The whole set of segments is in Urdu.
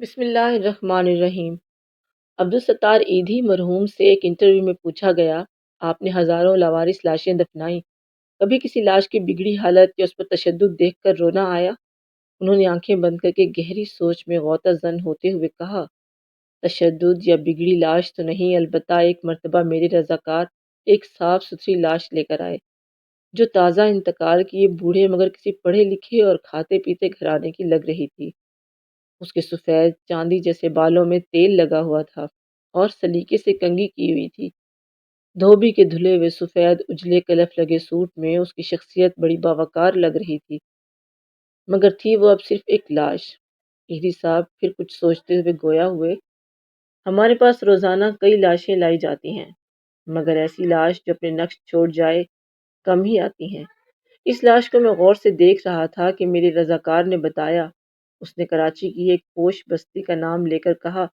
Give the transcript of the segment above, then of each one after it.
بسم اللہ الرحمن الرحیم۔ عبدالستار ایدھی مرحوم سے ایک انٹرویو میں پوچھا گیا، آپ نے ہزاروں لاوارث لاشیں دفنائیں، کبھی کسی لاش کی بگڑی حالت یا اس پر تشدد دیکھ کر رونا آیا؟ انہوں نے آنکھیں بند کر کے گہری سوچ میں غوطہ زن ہوتے ہوئے کہا، تشدد یا بگڑی لاش تو نہیں، البتہ ایک مرتبہ میرے رضاکار ایک صاف ستھری لاش لے کر آئے، جو تازہ انتقال کیے بوڑھے مگر کسی پڑھے لکھے اور کھاتے پیتے گھرانے کی لگ رہی تھی۔ اس کے سفید چاندی جیسے بالوں میں تیل لگا ہوا تھا اور سلیقے سے کنگھی کی ہوئی تھی۔ دھوبی کے دھلے ہوئے سفید اجلے کلف لگے سوٹ میں اس کی شخصیت بڑی باوقار لگ رہی تھی، مگر تھی وہ اب صرف ایک لاش۔ ایدھی صاحب پھر کچھ سوچتے ہوئے گویا ہوئے، ہمارے پاس روزانہ کئی لاشیں لائی جاتی ہیں، مگر ایسی لاش جو اپنے نقش چھوڑ جائے کم ہی آتی ہیں۔ اس لاش کو میں غور سے دیکھ رہا تھا کہ میرے رضاکار نے بتایا، اس نے کراچی کی ایک پوش بستی کا نام لے کر کہا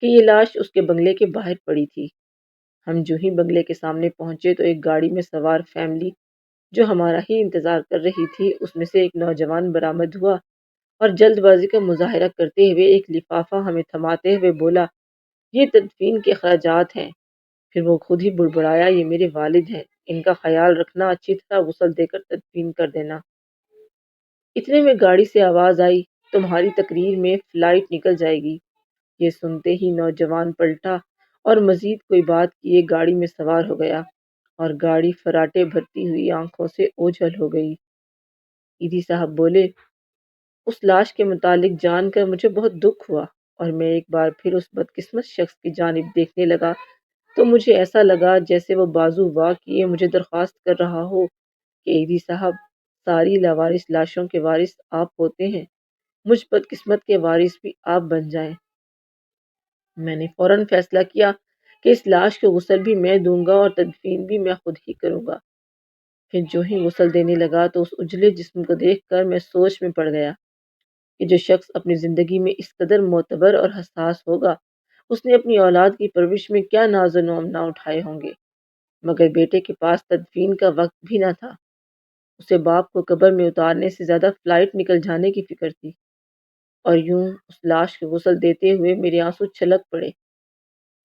کہ یہ لاش اس کے بنگلے کے باہر پڑی تھی۔ ہم جو ہی بنگلے کے سامنے پہنچے تو ایک گاڑی میں سوار فیملی جو ہمارا ہی انتظار کر رہی تھی، اس میں سے ایک نوجوان برآمد ہوا اور جلد بازی کا مظاہرہ کرتے ہوئے ایک لفافہ ہمیں تھماتے ہوئے بولا، یہ تدفین کے اخراجات ہیں۔ پھر وہ خود ہی بڑبڑایا، یہ میرے والد ہیں، ان کا خیال رکھنا، اچھی طرح غسل دے کر تدفین کر دینا۔ اتنے میں گاڑی سے آواز آئی، تمہاری تقریر میں فلائٹ نکل جائے گی۔ یہ سنتے ہی نوجوان پلٹا اور مزید کوئی بات کیے گاڑی میں سوار ہو گیا اور گاڑی فراٹے بھرتی ہوئی آنکھوں سے اوجھل ہو گئی۔ ایدھی صاحب بولے، اس لاش کے متعلق جان کر مجھے بہت دکھ ہوا اور میں ایک بار پھر اس بدقسمت شخص کی جانب دیکھنے لگا تو مجھے ایسا لگا جیسے وہ بازو وا کیے مجھے درخواست کر رہا ہو کہ ایدھی صاحب، ساری لاوارث لاشوں کے وارث آپ ہوتے ہیں، مجھ بدقسمت کے وارث بھی آپ بن جائیں۔ میں نے فوراً فیصلہ کیا کہ اس لاش کو غسل بھی میں دوں گا اور تدفین بھی میں خود ہی کروں گا۔ پھر جو ہی غسل دینے لگا تو اس اجلے جسم کو دیکھ کر میں سوچ میں پڑ گیا کہ جو شخص اپنی زندگی میں اس قدر معتبر اور حساس ہوگا، اس نے اپنی اولاد کی پرورش میں کیا ناز و نوم نہ اٹھائے ہوں گے، مگر بیٹے کے پاس تدفین کا وقت بھی نہ تھا۔ اسے باپ کو قبر میں اتارنے سے زیادہ فلائٹ نکل جانے کی فکر تھی، اور یوں اس لاش کو غسل دیتے ہوئے میرے آنسو چھلک پڑے۔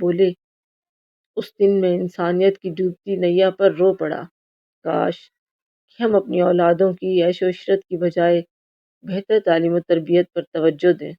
بولے، اس دن میں انسانیت کی ڈوبتی نیا پر رو پڑا، کاش کہ ہم اپنی اولادوں کی عیش و عشرت کی بجائے بہتر تعلیم و تربیت پر توجہ دیں۔